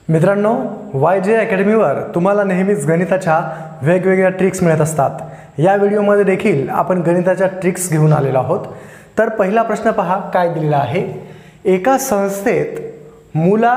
मित्रांनो, YJ अकॅडमीवर तुम्हाला नेहमीच गणिताच्या वेगवेगळ्या ट्रिक्स मिळत असतात। या व्हिडिओमध्ये देखील आपण गणिताच्या ट्रिक्स घेऊन आलेलो आहोत। तर पहिला प्रश्न पहा काय दिलेला आहे। एका संस्थेत मुला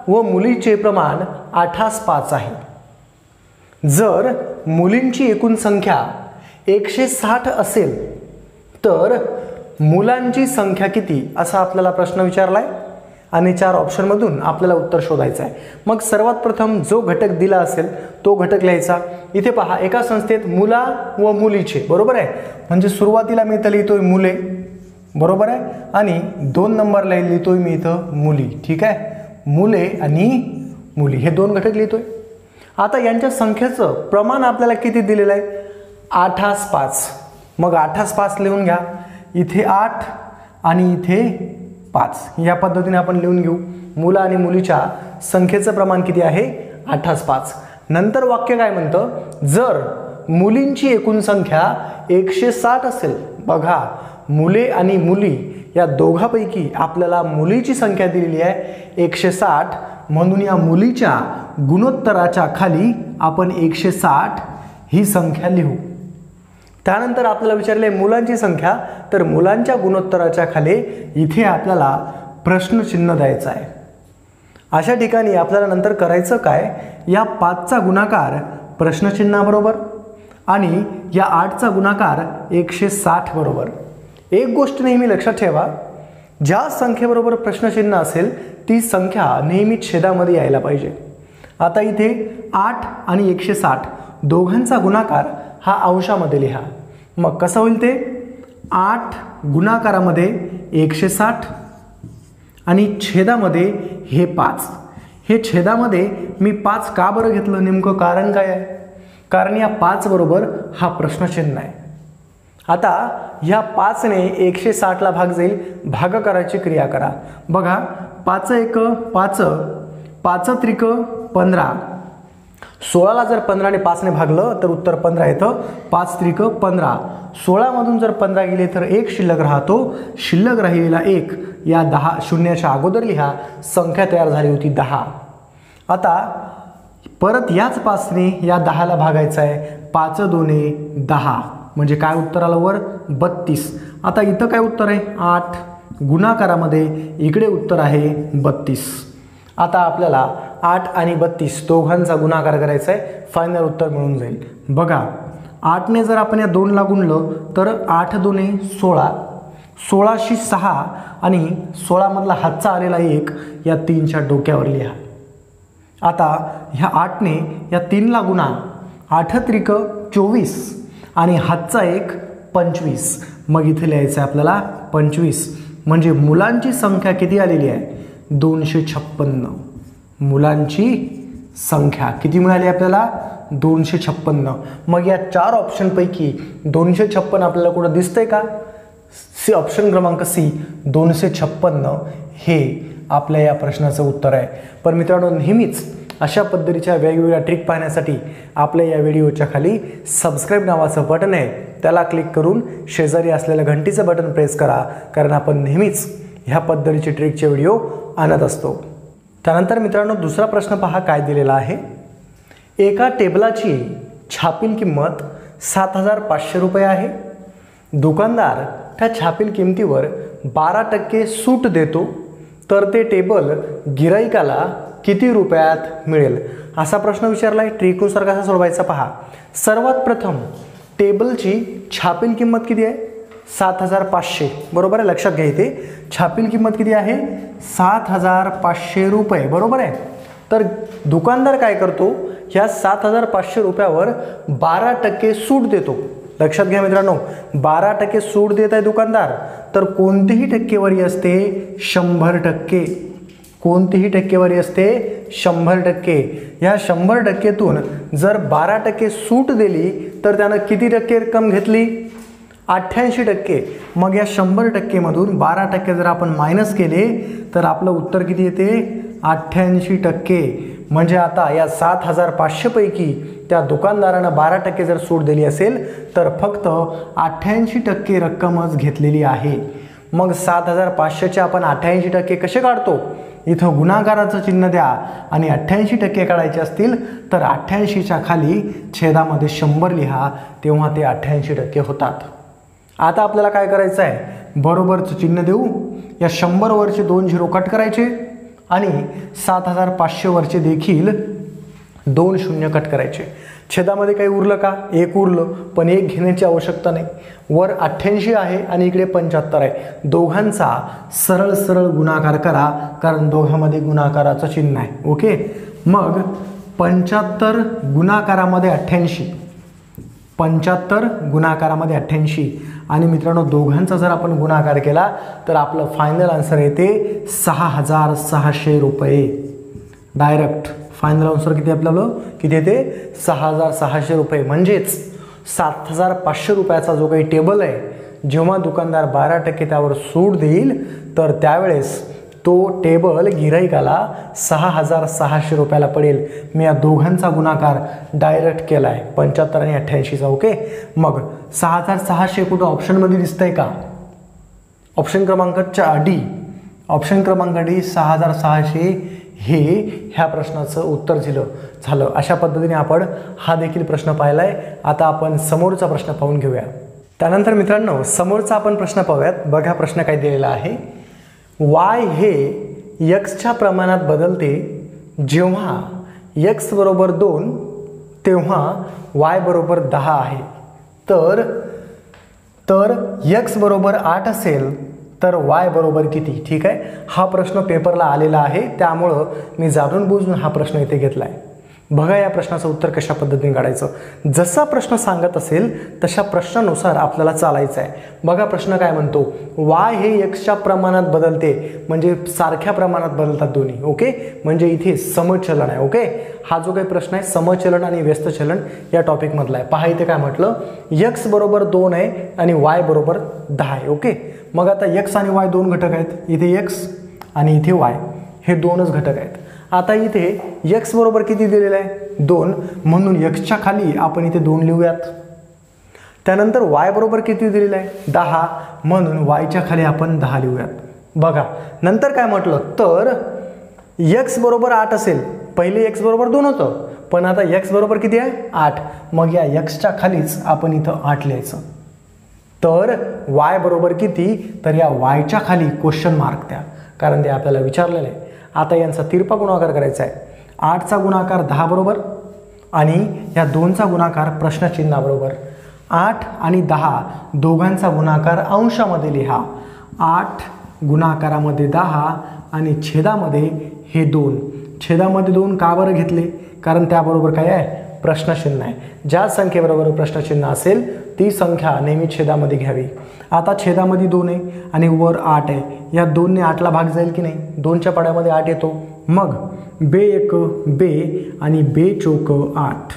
व मुलीचे प्रमाण 8:5 आहे। जर मुलींची एकूण संख्या 160 असेल तर मुलांची संख्या किती असा आपल्याला प्रश्न विचारलाय आणि 4 ऑप्शनमधून आपल्याला उत्तर शोधायचं आहे। मग सर्वात प्रथम जो घटक दिला असेल तो घटक लिहायचा। इथे पहा एका संस्थेत मुला व मुलीचे, बरोबर आहे, म्हणजे सुरुवातीला मी इथं लिहितोय मुले, बरोबर आहे, आणि 2 नंबरला लिहितोय मी इथं मुली। ठीक आहे, मुले आणि मुली हे 2 घटक लिहितोय। आता यांच्या संख्येचं प्रमाण आपल्याला किती दिलेलं आहे? 8:5। मग 8:5 लिहून घ्या। इथे 8 आणि इथे 5 या पद्धतीने आपण लिहून घेऊ। मुला आणि मुलीच्या संख्येचं प्रमाण किती आहे? 8:5। नंतर वाक्य काय म्हणतं? जर मुलींची एकूण संख्या 160 असेल, बघा मुले आणि मुली या दोघांपैकी आपल्याला मुलीची संख्या दिलेली आहे 160, म्हणून या मुलीच्या गुणोत्तराच्या खाली आपण 160 ही संख्या लिहू। त्यानंतर आपल्याला विचारले मुलांची संख्या, तर मुलांच्या गुणोत्तराच्या खाली इथे आपल्याला प्रश्नचिन्ह द्यायचं आहे। अशा ठिकाणी आपल्याला नंतर करायचं काय? या 5चा गुणाकार प्रश्नचिन्हाबरोबर आणि या 8चा गुणाकार 160 बरोबर। एक गोष्ट नेहमी लक्षात ठेवा, ज्या संख्येबरोबर प्रश्नचिन्ह असेल ती संख्या नेहमी छेदामध्ये यायला पाहिजे। आता इथे 8 आणि 160 दोघांचा गुणाकार हा अंशामध्ये लिहा। मग कसं होईल ते? 8 गुणाकारामध्ये 160 आणि छेदामध्ये हे 5। हे छेदामध्ये मी 5 का बरं घेतलं? नेमकं कारण काय आहे? कारण या 5 बरोबर हा प्रश्नचिन्ह आहे। आता ह्या 5ने 160ला भाग जाईल, भागाकाराची क्रिया करा। बघा 5 1 5, 5 त्रिक 15, 16ला जर 15 ने 5 ने भागलं तर उत्तर 15 येतं। 5 त्रिक 15, 16 मधून जर 15 गेले तर 1 शिल्लक राहतो। शिल्लक राहिलेला 1 या 10 शून्याच्या अगोदर लिहा, संख्या तयार झाली होती 10। आता परत याच 5 ने या 10ला भागायचं आहे। 5 2 10, म्हणजे काय उत्तर आलं वर? 32। आता इथं काय उत्तर आहे? 8 गुणाकारामध्ये इकडे उत्तर आहे 32। आता आपल्याला 8 आणि 32 दोघांचा गुणाकार करायचा आहे, फायनल उत्तर मिळून जाईल। बघा 8 ने जर आपण या 2ला गुणलं तर 8 2 16, 16शी 6 आणि 16 मधला हातचा आलेला 1 या 3च्या डोक्यावर लिहा। आता ह्या 8 ने या 3ला गुणा, 8 त्रिक 24 आणि हातचा 1 25, मग इथे लिहायचं आहे आपल्याला 25। म्हणजे मुलांची संख्या किती आलेली आहे? 256। मुलांची संख्या किती मिळाली आपल्याला? 256। मग या 4 ऑप्शनपैकी 256 आपल्याला कुठं दिसतंय का? सी, ऑप्शन क्रमांक सी 256 हे आपल्या या प्रश्नाचं उत्तर आहे। पण मित्रांनो, नेहमीच अशा पद्धतीच्या वेगवेगळ्या ट्रिक पाहण्यासाठी आपल्या या व्हिडिओच्या खाली सबस्क्राईब नावाचं बटन आहे, त्याला क्लिक करून शेजारी असलेलं घंटीचं बटन प्रेस करा, कारण आपण नेहमीच ह्या पद्धतीचे ट्रिकचे व्हिडिओ आणत असतो। त्यानंतर मित्रांनो, दुसरा प्रश्न पहा काय दिलेला आहे। एका टेबलाची छापील किंमत 7500 रुपये आहे। दुकानदार त्या छापील किमतीवर 12% सूट देतो, तर ते टेबल गिराईकाला किती रुपयात मिळेल असा प्रश्न विचारलाय। ट्रिकनुसार कसा सोडवायचा पहा। सर्वात प्रथम टेबलची छापील किंमत किती आहे? 7500, बरोबर आहे, लक्षात घ्या इथे छापील किंमत किती आहे? 7500 रुपये, बरोबर आहे। तर दुकानदार काय करतो? ह्या 7500 रुपयावर 12% सूट देतो। लक्षात घ्या मित्रांनो, 12% सूट देत आहे दुकानदार, तर कोणतीही टक्केवारी असते 100%। कोणतीही टक्केवारी असते 100%। या 100%तून जर 12% सूट दिली तर त्यानं किती टक्के रक्कम घेतली? 88%। मग या 100% मधून 12% जर आपण मायनस केले तर आपलं उत्तर किती येते? 88%। म्हणजे आता या 7500 पैकी त्या दुकानदारानं 12% जर सूट दिली असेल तर फक्त 88% रक्कमच घेतलेली आहे। मग 7500चे आपण 88% कसे काढतो? इथं गुणाकाराचं चिन्ह द्या आणि 88% काढायचे असतील तर 88च्या खाली छेदामध्ये 100 लिहा, तेव्हा ते 88% होतात. आता आपल्याला काय करायचं आहे? बरोबरचं चिन्ह देऊ. या 100 वरचे 2 झिरो कट करायचे आणि 7500 वरचे देखील 2 शून्य कट करायचे. छेदामध्ये काही उरलं का? 1 उरलं, पण 1 घेण्याची आवश्यकता नाही. वर 88 आहे आणि इकडे 75 आहे. दोघांचा सरळ सरळ गुणाकार करा, कारण दोघांमध्ये गुणाकाराचं चिन्ह आहे. ओके, मग 75 गुणाकारामध्ये 88, 75 गुणाकारामध्ये 88 आणि मित्रांनो दोघांचा जर आपण गुणाकार केला तर आपलं फायनल आन्सर येते 6600 रुपये. डायरेक्ट फायनल आन्सर किती आपल्याला किती येते? 6600 रुपये. म्हणजेच 7500 रुपयाचा जो काही टेबल आहे, जेव्हा दुकानदार 12% त्यावर सूट देईल तर त्यावेळेस तो टेबल गिऱ्हाईकाला 6600 रुपयाला पडेल. मी या दोघांचा गुणाकार डायरेक्ट केला आहे, 75 आणि 88चा. ओके, मग 6600 कुठं ऑप्शनमध्ये दिसतंय का? ऑप्शन क्रमांक डी, ऑप्शन क्रमांक डी 6600 हे ह्या प्रश्नाचं उत्तर झालं. अशा पद्धतीने आपण हा देखील प्रश्न पाहिला आहे. आता आपण समोरचा प्रश्न पाहून घेऊया. त्यानंतर मित्रांनो समोरचा आपण प्रश्न पाहूयात. बघा प्रश्न काय दिलेला आहे. y हे x प्रमाणात बदलते जेव्हा x बरोबर 2 तेव्हा y बरोबर 10 आहे. तर x बरोबर 8 असेल तर y बरोबर किती? ठीक आहे, हा प्रश्न पेपरला आलेला आहे, त्यामुळं मी जाणून बुजून हा प्रश्न इथे घेतला आहे. बघा या प्रश्नाचं उत्तर कशा पद्धतीने काढायचं. जसा प्रश्न सांगत असेल तशा प्रश्नानुसार आपल्याला चालायचं आहे. बघा प्रश्न काय म्हणतो, y हे x प्रमाणात बदलते, म्हणजे सारख्या प्रमाणात बदलतात दोन्ही. ओके, म्हणजे इथे समचलन आहे. ओके, हा जो काही प्रश्न आहे समचलन आणि व्यस्तचलन या टॉपिकमधला आहे. पहा इथे काय म्हटलं, x बरोबर 2 आहे आणि y बरोबर 10 आहे. ओके, मग आता x आणि y दोन घटक आहेत. इथे x आणि इथे y हे दोनच घटक आहेत. आता इथे x बरोबर किती दिलेलं आहे? 2, म्हणून x खाली आपण इथे 2 लिहूयात. त्यानंतर y बरोबर किती दिलेलं आहे? 10, म्हणून y खाली आपण 10 लिहूयात. बघा नंतर काय म्हटलं, तर x बरोबर 8 असेल. पहिले x बरोबर 2 होतं, पण आता x बरोबर किती आहे? 8. मग या x खालीच आपण इथं 8 लिहायचं. तर y बरोबर किती? तर या y खाली क्वेश्चन मार्क द्या, कारण ते आपल्याला विचारलेलं आहे. आता यांचा तिरपा गुणाकार करायचा आहे. 8चा गुणाकार 10 बरोबर आणि या 2चा गुणाकार प्रश्नचिन्हाबरोबर. 8 आणि 10 दोघांचा गुणाकार अंशामध्ये लिहा. 8 गुणाकारामध्ये 10 आणि छेदामध्ये हे 2. छेदामध्ये 2 का बरं घेतले? कारण त्याबरोबर काय आहे? प्रश्नचिन्ह आहे. ज्या संख्येबरोबर प्रश्नचिन्ह असेल ती संख्या नेहमी छेदामध्ये घ्यावी. आता छेदामध्ये 2 आहे आणि वर 8 आहे. या 2ने 8ला भाग जाईल की नाही? 2च्या पाड्यामध्ये 8 येतो. मग बे 1 बे आणि बे चौक 8.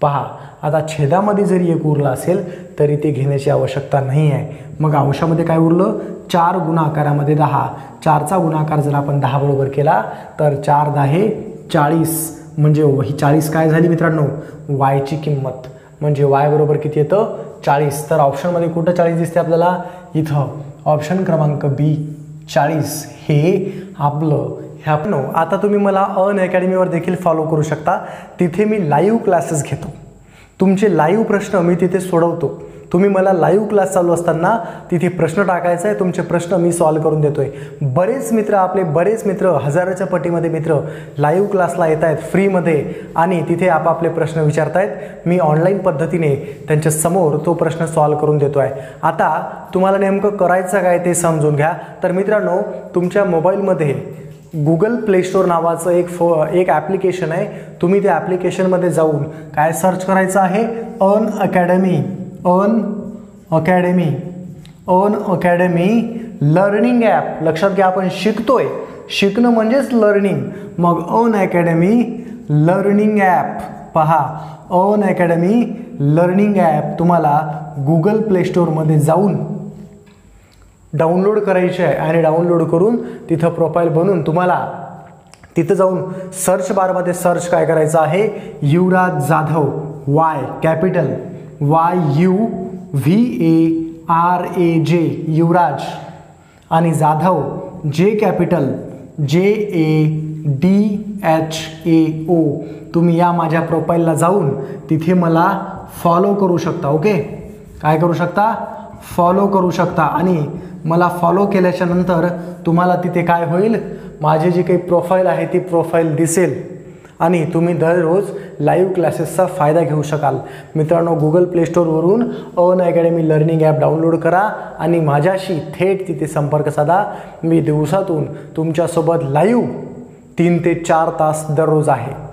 पहा आता छेदामध्ये जरी 1 उरला असेल तरी ते घेण्याची आवश्यकता नाही आहे. मग अंशामध्ये काय उरलं? 4 गुणाकारामध्ये 10. 4चा गुणाकार जर आपण 10 बरोबर केला तर 4 10 40, म्हणजे ही 40 काय झाली मित्रांनो? वायची किंमत. म्हणजे y बरोबर किती येतं? 40. तर ऑप्शनमध्ये कुठं 40 दिसते आपल्याला? इथं ऑप्शन क्रमांक बी 40 हे आपलं आता तुम्ही मला अनअकॅडमीवर देखील फॉलो करू शकता. तिथे मी लाईव्ह क्लासेस घेतो. तुमचे लाईव्ह प्रश्न मी तिथे सोडवतो. तुम्ही मला लाईव्ह क्लास चालू असताना तिथे प्रश्न टाकायचा आहे, तुमचे प्रश्न मी सॉल्व्ह करून देतोय. बरेच मित्र हजाराच्या पटीमध्ये मित्र लाईव्ह क्लासला येत आहेत फ्रीमध्ये आणि तिथे आपापले प्रश्न विचारत आहेत. मी ऑनलाईन पद्धतीने त्यांच्या समोर तो प्रश्न सॉल्व्ह करून देतो आहे. आता तुम्हाला नेमकं करायचं काय ते समजून घ्या. तर मित्रांनो तुमच्या मोबाईलमध्ये गुगल प्ले स्टोअर नावाचं एक ॲप्लिकेशन आहे. तुम्ही त्या ॲप्लिकेशनमध्ये जाऊन काय सर्च करायचं आहे? Unacademy learning app. लक्षात घ्या आपण शिकतोय, शिकणं म्हणजेच लर्निंग. मग अनअकॅडमी लर्निंग ॲप. पहा अनअकॅडमी लर्निंग ॲप तुम्हाला गुगल प्ले स्टोअरमध्ये जाऊन डाउनलोड करायचे आहे आणि डाउनलोड करून तिथं प्रोफाईल बनवून तुम्हाला तिथं जाऊन सर्च बारमध्ये सर्च काय करायचं आहे? युवराज जाधव. वाय कॅपिटल YUVARAJ युवराज आणि जाधव JADHAO तुम्ही या माझ्या प्रोफाईलला जाऊन तिथे मला फॉलो करू शकता. ओके, काय करू शकता? फॉलो करू शकता. आणि मला फॉलो केल्याच्या नंतर तुम्हाला तिथे काय होईल, माझी जी काही प्रोफाईल आहे ती प्रोफाईल दिसेल आणि तुम्ही दररोज लाईव्ह क्लासेसचा फायदा घेऊ शकाल. मित्रांनो, गुगल प्ले स्टोअरवरून अन अकॅडमी लर्निंग ॲप डाउनलोड करा आणि माझ्याशी थेट तिथे संपर्क साधा. मी दिवसातून तुमच्यासोबत लाईव्ह 3 ते 4 तास दररोज आहे.